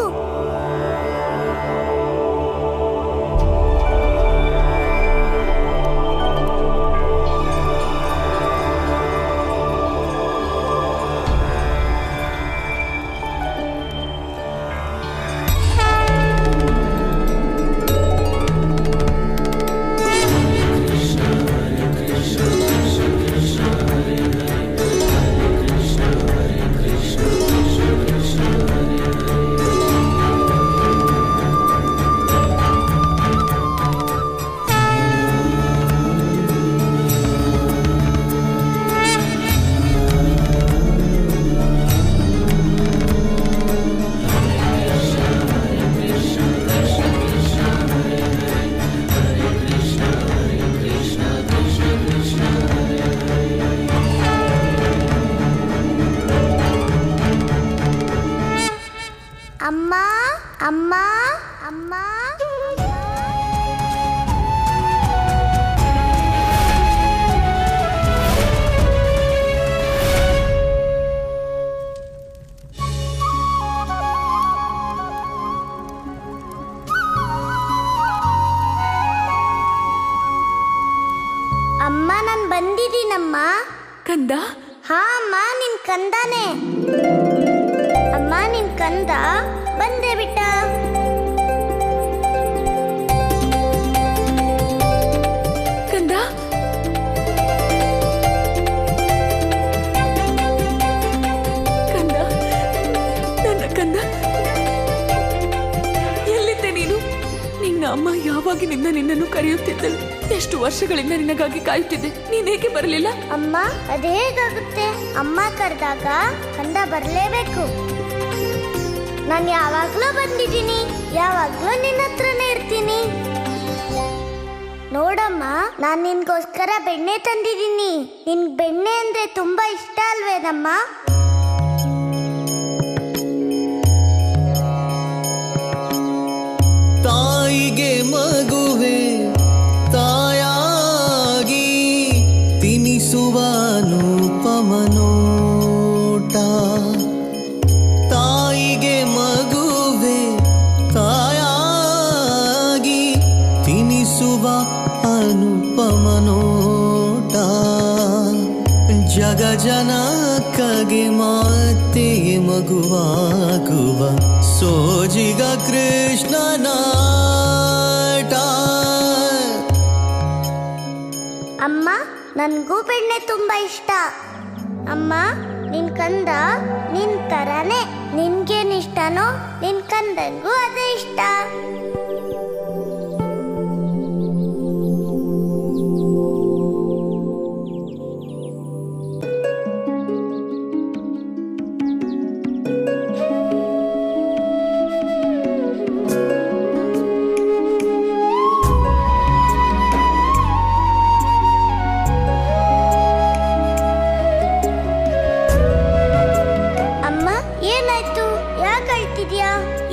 ಅಮ್ಮ ಅಮ್ಮ ಅಮ್ಮ ಅಮ್ಮ ನಾನು ಬಂದಿದ್ದೀನಮ್ಮ. ಕಂದ? ಹಾ ಅಮ್ಮ, ನಿನ್ ಕಂದಾನೆ. ಅಮ್ಮ ನಿನ್ ಕಂದ ಬಂದೇ ಬಿಟ್ಟ. ಕಂದ? ಕಂದ, ನನ್ನ ಕಂದ, ಎಲ್ಲಿದ್ದೆ ನೀನು? ನಿನ್ನ ಅಮ್ಮ ಯಾವಾಗಿನಿಂದ ನಿನ್ನನ್ನು ಕರೆಯುತ್ತಿದ್ದಳು. ಎಷ್ಟು ವರ್ಷಗಳಿಂದ ನಿನಗಾಗಿ ಕಾಯುತ್ತಿದ್ದೆ. ನೀನೇಕೆ ಬರಲಿಲ್ಲ? ಅಮ್ಮ, ಅದು ಹೇಗಾಗುತ್ತೆ? ಅಮ್ಮ ಕರೆದಾಗ ಕಂದ ಬರಲೇಬೇಕು. ನಾನು ಯಾವಾಗ್ಲೂ ಬಂದಿದ್ದೀನಿ, ಯಾವಾಗ್ಲೂ ನಿನ್ನ ಹತ್ರನೇ ಇರ್ತೀನಿ. ನೋಡಮ್ಮ, ನಾನು ನಿನ್ಗೋಸ್ಕರ ಬೆಣ್ಣೆ ತಂದಿದ್ದೀನಿ. ನಿನ್ ಬೆಣ್ಣೆ ಅಂದ್ರೆ ತುಂಬಾ ಇಷ್ಟ ಅಲ್ವೇನಮ್ಮ? ತಾಯಿಗೆ ಮಗುವೆ ತಾಯಾಗಿ ತಿನಿಸುವ ಅನುಪಮನೋಟ. ತಾಯಿಗೆ ಮಗುವೆ ತಾಯಾಗಿ ತಿನಿಸುವ ಅನುಪಮನೋಟ. ಜಗ ಜನಕಗೆ ಮಾತೆಯೇ ಮಗುವಾಗುವ ಸೋಜಿಗ ಕೃಷ್ಣನಾಟ. ಅಮ್ಮ, ನನ್ಗೂ ಬೆಣ್ಣೆ ತುಂಬಾ ಇಷ್ಟ. ಅಮ್ಮ, ನಿನ್ ಕಂದ ನಿನ್ ತರಾನೇ. ನಿನ್ಗೇನ್ ಇಷ್ಟನೋ ನಿನ್ ಕಂದಂಗೂ ಅದೇ ಇಷ್ಟ.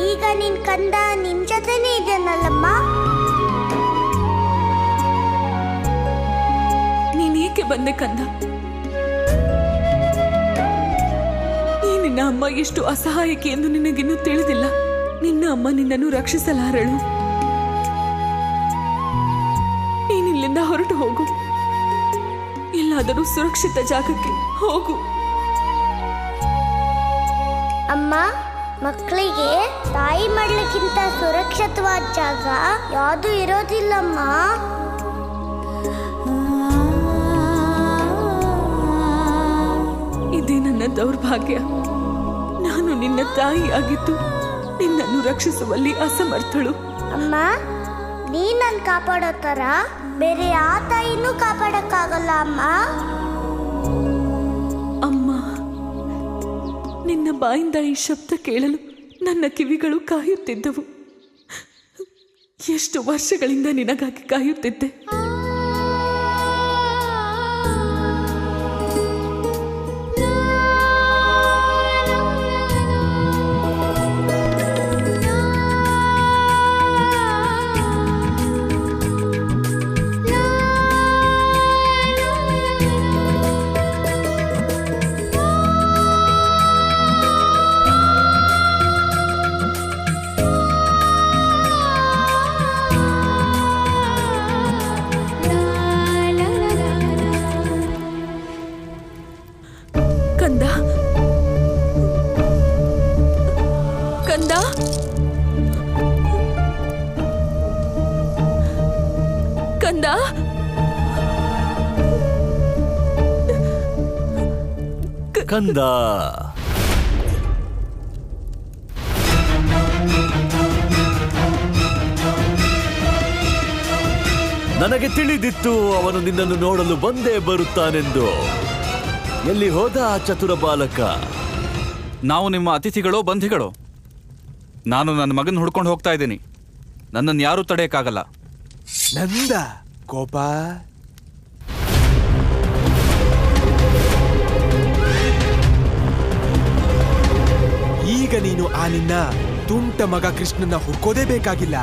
ಈಗ ನಿನ್ ಕಂದ ನಿನ್ ಜೊತೆನೇ ಇದೆನಲ್ಲಮ್ಮ. ನೀನ್ ಏಕೆ ಬಂದೆ ಕಂದ? ಈ ನಿನ್ನ ಅಮ್ಮ ಎಷ್ಟು ಅಸಹಾಯಕಿ ಎಂದು ನಿನಗಿನ್ನೂ ತಿಳಿದಿಲ್ಲ. ನಿನ್ನ ಅಮ್ಮ ನಿನ್ನನ್ನು ರಕ್ಷಿಸಲಾರಳು. ನೀನಿಲ್ಲಿಂದ ಹೊರಟು ಹೋಗು. ಎಲ್ಲಾದರೂ ಸುರಕ್ಷಿತ ಜಾಗಕ್ಕೆ ಹೋಗು. ಅಮ್ಮ, ಮಕ್ಕಳಿಗೆ ತಾಯಿ ಮಾಡ್ಲಿಕ್ಕಿಂತ ಸುರಕ್ಷಿತವಾದ ಜಾಗ ಯಾವುದು ಇರೋದಿಲ್ಲಮ್ಮ. ಇದೇ ನನ್ನ ದೌರ್ಭಾಗ್ಯ. ನಾನು ನಿನ್ನ ತಾಯಿಯಾಗಿದ್ದು ನಿನ್ನನ್ನು ರಕ್ಷಿಸುವಲ್ಲಿ ಅಸಮರ್ಥಳು. ಅಮ್ಮ, ನೀ ನನ್ ಕಾಪಾಡೋ ತರ ಬೇರೆ ಯಾವ ತಾಯಿನೂ ಕಾಪಾಡಕ್ಕಾಗಲ್ಲ ಅಮ್ಮ. ಅಮ್ಮ, ನಿನ್ನ ಬಾಯಿಂದ ಈ ಶಬ್ದ ಕೇಳಲು ನನ್ನ ಕಿವಿಗಳು ಕಾಯುತ್ತಿದ್ದವು. ಎಷ್ಟು ವರ್ಷಗಳಿಂದ ನಿನಗಾಗಿ ಕಾಯುತ್ತಿದ್ದೆ. ಕಂದ. ನನಗೆ ತಿಳಿದಿತ್ತು ಅವನು ನಿನ್ನನ್ನು ನೋಡಲು ಬಂದೇ ಬರುತ್ತಾನೆಂದು. ಎಲ್ಲಿ ಹೋದ ಆ ಚತುರ ಬಾಲಕ? ನಾವು ನಿಮ್ಮ ಅತಿಥಿಗಳೋ ಬಂಧಿಗಳೋ? ನಾನು ನನ್ನ ಮಗನ ಹುಡ್ಕೊಂಡು ಹೋಗ್ತಾ ಇದ್ದೀನಿ. ನನ್ನನ್ನು ಯಾರೂ ತಡೆಯಕ್ಕಾಗಲ್ಲ. ನಂದ ಕೋಪ. ಈಗ ನೀನು ಆ ನಿನ್ನ ತುಂಟ ಮಗ ಕೃಷ್ಣನ ಹುಡ್ಕೋದೇ ಬೇಕಾಗಿಲ್ಲ.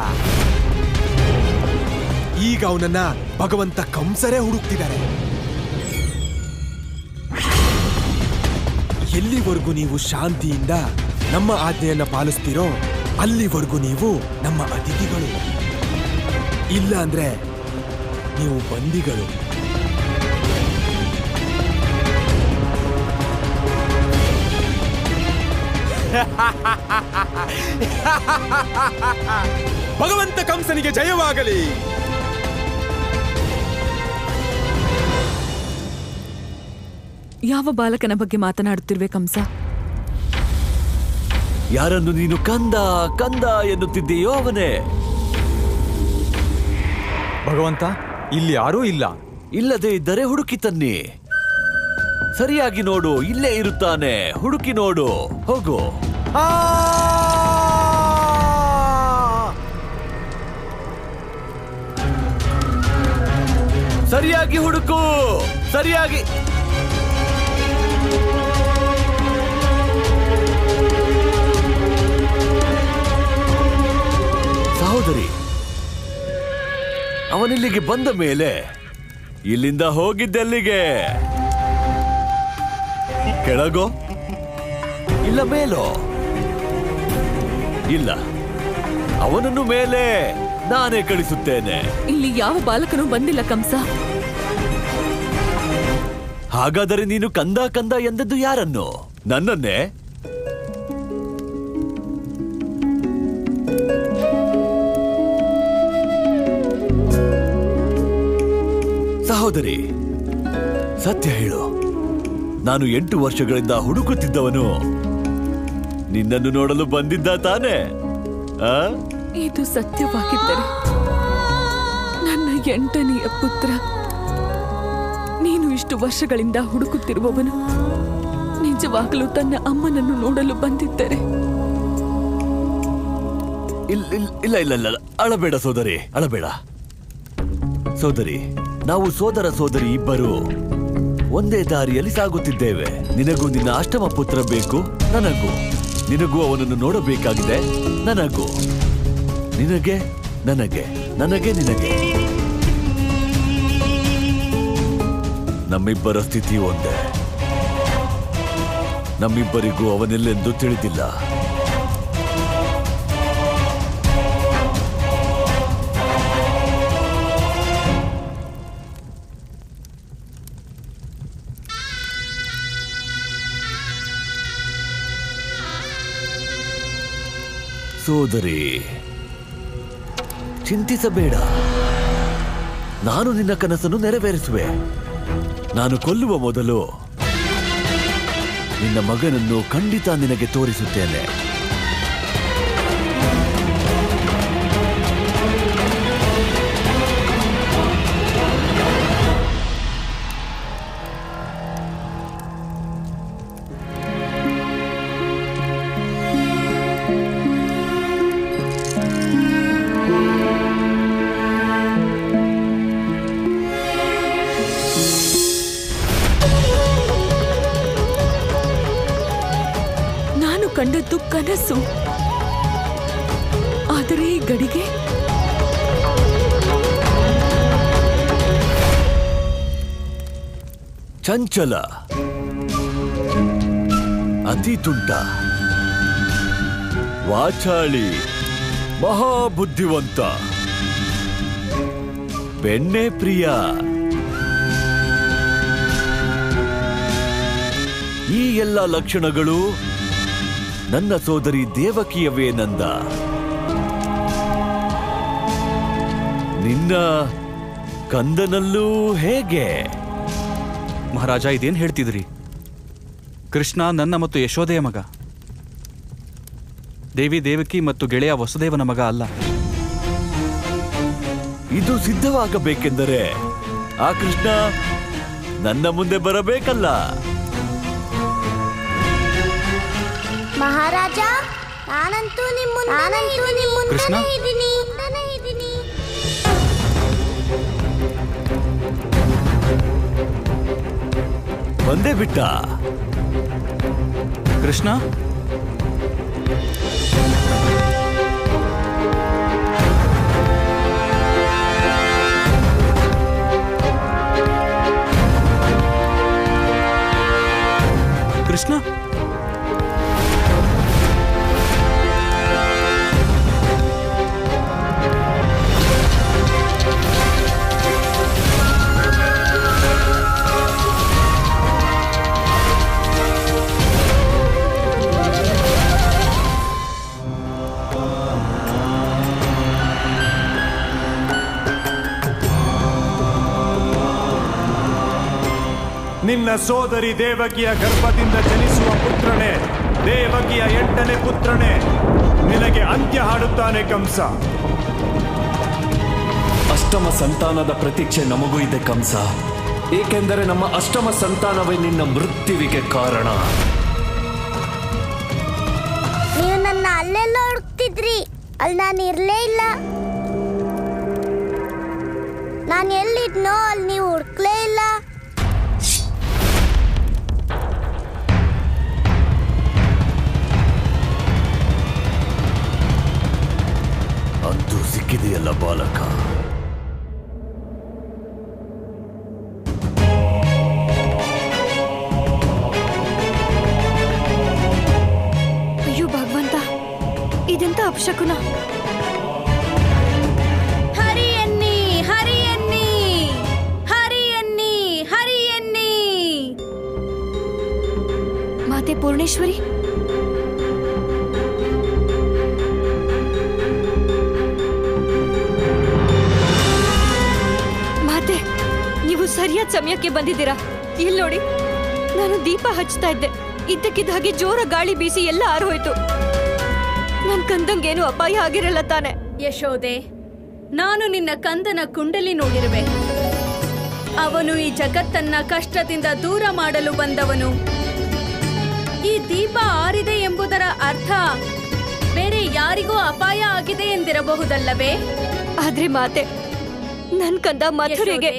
ಈಗ ಅವನನ್ನ ಭಗವಂತ ಕಂಸರೇ ಹುಡುಕ್ತಿದ್ದಾರೆ. ಎಲ್ಲಿವರೆಗೂ ನೀವು ಶಾಂತಿಯಿಂದ ನಮ್ಮ ಆಜ್ಞೆಯನ್ನ ಪಾಲಿಸ್ತೀರೋ ಅಲ್ಲಿವರೆಗೂ ನೀವು ನಮ್ಮ ಅತಿಥಿಗಳು. ಇಲ್ಲ ಅಂದ್ರೆ ನೀವು ಬಂದಿಗಳು. ಭಗವಂತ ಕಂಸನಿಗೆ ಜಯವಾಗಲಿ. ಯಾವ ಬಾಲಕನ ಬಗ್ಗೆ ಮಾತನಾಡುತ್ತಿರುವೆ ಕಂಸ? ಯಾರನ್ನು ನೀನು ಕಂದ ಕಂದ ಎನ್ನುತ್ತಿದ್ದೀಯೋ ಅವನೇ. ಭಗವಂತ, ಇಲ್ಲಿ ಯಾರೂ ಇಲ್ಲ. ಇಲ್ಲದೆ ಇದ್ದರೆ ಹುಡುಕಿ ತನ್ನಿ. ಸರಿಯಾಗಿ ನೋಡು, ಇಲ್ಲೇ ಇರುತ್ತಾನೆ. ಹುಡುಕಿ ನೋಡು, ಹೋಗು. ಸರಿಯಾಗಿ ಹುಡುಕು, ಸರಿಯಾಗಿ. ಸಹೋದರಿ, ಅವನಿಲ್ಲಿಗೆ ಬಂದ ಮೇಲೆ ಇಲ್ಲಿಂದ ಹೋಗಿದ್ದೆಲ್ಲಿಗೆ? ಕೆಳಗೋ ಇಲ್ಲ ಮೇಲೋ? ಇಲ್ಲ, ಅವನನ್ನು ಮೇಲೆ ನಾನೇ ಕಳಿಸುತ್ತೇನೆ. ಇಲ್ಲಿ ಯಾವ ಬಾಲಕನೂ ಬಂದಿಲ್ಲ ಕಂಸ. ಹಾಗಾದರೆ ನೀನು ಕಂದ ಕಂದ ಎಂದದ್ದು ಯಾರನ್ನು? ನನ್ನನ್ನೇ? ಸಹೋದರಿ, ಸತ್ಯ ಹೇಳು. ನಾನು 8 ವರ್ಷಗಳಿಂದ ಹುಡುಕುತ್ತಿದ್ದವನು ನಿನ್ನನ್ನು ನೋಡಲು ಬಂದಿದ್ದ ತಾನೆ? ಇದು ಸತ್ಯವಾಗಿದ್ದರೆ ನನ್ನ 8ನೆಯ ಪುತ್ರ, ನೀನು ಇಷ್ಟು ವರ್ಷಗಳಿಂದ ಹುಡುಕುತ್ತಿರುವವನು ನಿಜವಾಗಲೂ ತನ್ನ ಅಮ್ಮನನ್ನು ನೋಡಲು ಬಂದಿದ್ದರೆ? ಇಲ್ಲ ಇಲ್ಲ ಇಲ್ಲ, ಅಳಬೇಡ ಸೋದರಿ, ಅಳಬೇಡ. ಸೋದರಿ, ನಾವು ಸೋದರ ಸೋದರಿ ಇಬ್ಬರು ಒಂದೇ ದಾರಿಯಲ್ಲಿ ಸಾಗುತ್ತಿದ್ದೇವೆ. ನಿನಗೂ ನಿನ್ನ ಅಷ್ಟಮ ಪುತ್ರ ಬೇಕು, ನನಗೂ. ನಿನಗೂ ಅವನನ್ನು ನೋಡಬೇಕಾಗಿದೆ, ನನಗೂ. ನಿನಗೆ ನನಗೆ, ನನಗೆ ನಿನಗೆ. ನಮ್ಮಿಬ್ಬರ ಸ್ಥಿತಿ ಒಂದೇ. ನಮ್ಮಿಬ್ಬರಿಗೂ ಅವನೆಲ್ಲೆಂದು ತಿಳಿದಿಲ್ಲ. ಸೋದರಿ, ಚಿಂತಿಸಬೇಡ. ನಾನು ನಿನ್ನ ಕನಸನ್ನು ನೆರವೇರಿಸುವೆ. ನಾನು ಕೊಲ್ಲುವ ಮೊದಲು ನಿನ್ನ ಮಗನನ್ನು ಖಂಡಿತ ನಿನಗೆ ತೋರಿಸುತ್ತೇನೆ. ಕಂಡದ್ದು ಕನಸು. ಆದರೆ ಈ ಗಡಿಗೆ ಚಂಚಲ, ಅತಿ ತುಂಟ, ವಾಚಾಳಿ, ಮಹಾಬುದ್ಧಿವಂತ, ಬೆಣ್ಣೆ ಪ್ರಿಯ, ಈ ಎಲ್ಲ ಲಕ್ಷಣಗಳು ನನ್ನ ಸೋದರಿ ದೇವಕಿಯವೇ. ನಂದ, ಕಂದನಲ್ಲೂ ಹೇಗೆ? ಮಹಾರಾಜ, ಇದೇನ್ ಹೇಳ್ತಿದ್ರಿ? ಕೃಷ್ಣ ನನ್ನ ಮತ್ತು ಯಶೋದೆಯ ಮಗ, ದೇವಿ ದೇವಕಿ ಮತ್ತು ಗೆಳೆಯ ವಸುದೇವನ ಮಗ ಅಲ್ಲ. ಇದು ಸಿದ್ಧವಾಗಬೇಕೆಂದರೆ ಆ ಕೃಷ್ಣ ನನ್ನ ಮುಂದೆ ಬರಬೇಕಲ್ಲ. ಮಹಾರಾಜ, ನಾನಂತೂ ನಿಮ್ಮ ಕೃಷ್ಣ? ಇದ್ದೀನಿ. ಬಂದೇ ಬಿಟ್ಟ. ಕೃಷ್ಣ, ಕೃಷ್ಣ, ನಿನ್ನ ಸೋದರಿ ದೇವಕಿಯ ಗರ್ಭದಿಂದ ಜನಿಸುವ ಪುತ್ರನೇ, ದೇವಕಿಯ 8ನೇ ಪುತ್ರನೇ, ನಿನಗೆ ಅಂತ್ಯ ಹಾಡುತ್ತಾನೆ ಕಂಸ. ಅಷ್ಟಮ ಸಂತಾನದ ಪ್ರತೀಕ್ಷೆ ನಮಗೂ ಇದೆ ಕಂಸ, ಏಕೆಂದರೆ ನಮ್ಮ ಅಷ್ಟಮ ಸಂತಾನವೇ ನಿನ್ನ ಮೃತ್ಯುವಿಗೆ ಕಾರಣ. ನೀವು ನನ್ನ ಅಲ್ಲೆಲ್ಲ ಹುಡುಕ್ತಿದ್ರಿ, ಅಲ್ಲಿ ನಾನು ಇರ್ಲೇ ಇಲ್ಲ. ನಾನು ಎಲ್ಲಿದ್ನೋ ಅಲ್ಲಿ ನೀವು ಹುಡುಕ್ಲೇ ಇಲ್ಲ. ಅಂತೂ ಸಿಕ್ಕಿದೆಯಲ್ಲ ಬಾಲಕ. ಅಯ್ಯೋ ಭಗವಂತ, ಇದೆಂತ ಅಪಶಕುನ! ಹರಿಯನ್ನಿ ಹರಿಯನ್ನಿ ಹರಿಯನ್ನಿ ಹರಿಯನ್ನಿ. ಮಾತೆ ಪೂರ್ಣೇಶ್ವರಿ, ನೀವು ಸರಿಯಾದ ಸಮಯಕ್ಕೆ ಬಂದಿದ್ದೀರಾ. ಇಲ್ಲಿ ನೋಡಿ, ನಾನು ದೀಪ ಹಚ್ತಾ ಇದ್ದೆ, ಇದ್ದಕ್ಕಿದ್ದ ಹಾಗೆ ಜೋರ ಗಾಳಿ ಬೀಸಿ ಎಲ್ಲ ಆರೋಯ್ತು. ನನ್ ಕಂದಂಗೇನು ಅಪಾಯ ಆಗಿರಲ್ಲ ತಾನೆ? ಯಶೋದೆ, ನಾನು ನಿನ್ನ ಕಂದನ ಕುಂಡಲಿ ನೋಡಿರುವೆ. ಅವನು ಈ ಜಗತ್ತನ್ನ ಕಷ್ಟದಿಂದ ದೂರ ಮಾಡಲು ಬಂದವನು. ಈ ದೀಪ ಆರಿದೆ ಎಂಬುದರ ಅರ್ಥ ಬೇರೆ ಯಾರಿಗೂ ಅಪಾಯ ಆಗಿದೆ ಎಂದಿರಬಹುದಲ್ಲವೇ? ಆದ್ರೆ ಮಾತೆ, ನನ್ ಕಂದ ಮಥುರೆಗೆ,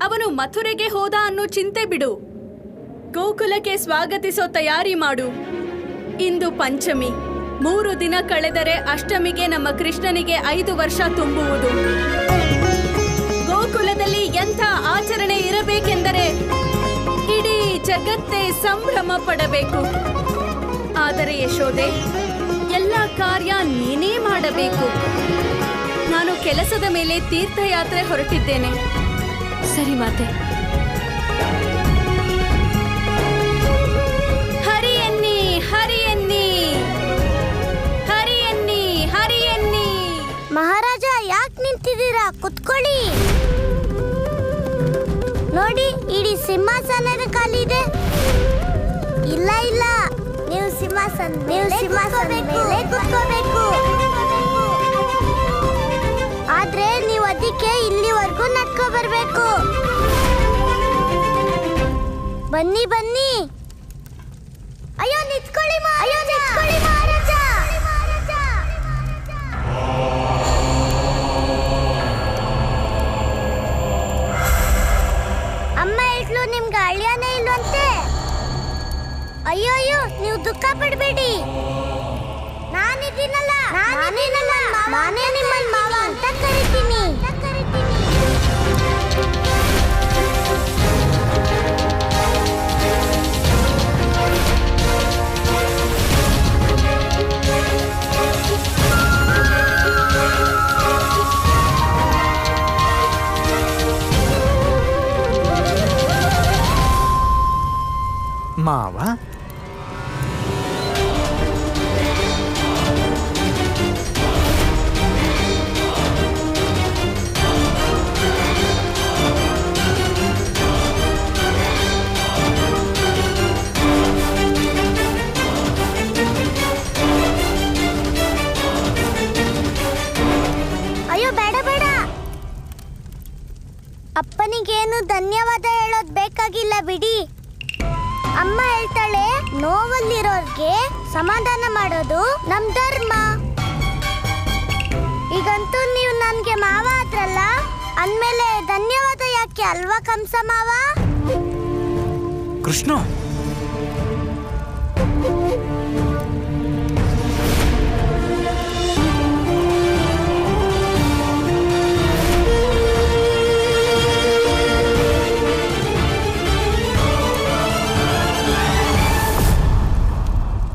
ಅವನು ಮಥುರೆಗೆ ಹೋದ ಅನ್ನೋ ಚಿಂತೆ ಬಿಡು. ಗೋಕುಲಕ್ಕೆ ಸ್ವಾಗತಿಸೋ ತಯಾರಿ ಮಾಡು. ಇಂದು ಪಂಚಮಿ, 3 ದಿನ ಕಳೆದರೆ ಅಷ್ಟಮಿಗೆ ನಮ್ಮ ಕೃಷ್ಣನಿಗೆ 5 ವರ್ಷ ತುಂಬುವುದು. ಗೋಕುಲದಲ್ಲಿ ಎಂಥ ಆಚರಣೆ ಇರಬೇಕೆಂದರೆ ಇಡೀ ಜಗತ್ತೇ ಸಂಭ್ರಮ ಪಡಬೇಕು. ಆದರೆ ಯಶೋದೆ, ಎಲ್ಲ ಕಾರ್ಯ ನೀನೇ ಮಾಡಬೇಕು. ನಾನು ಕೆಲಸದ ಮೇಲೆ ತೀರ್ಥಯಾತ್ರೆ ಹೊರಟಿದ್ದೇನೆ. ಸರಿ ಮಾತೆ. ಹರಿಯನ್ನಿ ಹರಿಯನ್ನಿ ಹರಿಯನ್ನಿ ಹರಿಯನ್ನಿ. ಮಹಾರಾಜ, ಯಾಕೆ ನಿಂತಿದ್ದೀರಾ? ಕುತ್ಕೊಳ್ಳಿ. ನೋಡಿ, ಇಡೀ ಸಿಂಹಾಸನದ ಕಾಲಿದೆ. ಇಲ್ಲ ಇಲ್ಲ, ನೀವು ಸಿಂಹಾಸನ ಮೇಲೆ ಕುತ್ಕೋಬೇಕು. ಆದ್ರೆ ನೀವು ಅದಕ್ಕೆ ಇಲ್ಲಿವರೆಗೂ ನಡ್ಕೊ ಬರ್ಬೇಕು. ಬನ್ನಿ ಬನ್ನಿ. ಅಯ್ಯೋ ನಿಂತ್ಕೊಳ್ಳಿ ಮಹಾರಾಜ. ಅಮ್ಮ ಹೇಳ್ಲು, ನಿಮ್ಗೆ ಅಳಿಯಾನೇ ಇಲ್ವಂತೆ. ಅಯ್ಯೋ ಅಯ್ಯೋ, ನೀವು ದುಃಖ ಪಡಬೇಡಿ. ನಾನಿದ್ದೀನಲ್ಲ, ನಾನೇ ನಿಮ್ಮ ಮಾವ ಅಂತ ಕರಿತೀನಿ. ಮಾವ, ನೋವಲ್ಲಿರೋರ್ಗೆ ಸಮಾಧಾನ ಮಾಡೋದು ನಮ್ ಧರ್ಮ. ಈಗಂತೂ ನೀವು ನನ್ಗೆ ಮಾವ ಆದ್ರಲ್ಲ, ಅಂದ್ಮೇಲೆ ಧನ್ಯವಾದ ಯಾಕೆ ಅಲ್ವಾ ಕಂಸ ಮಾವ? ಕೃಷ್ಣ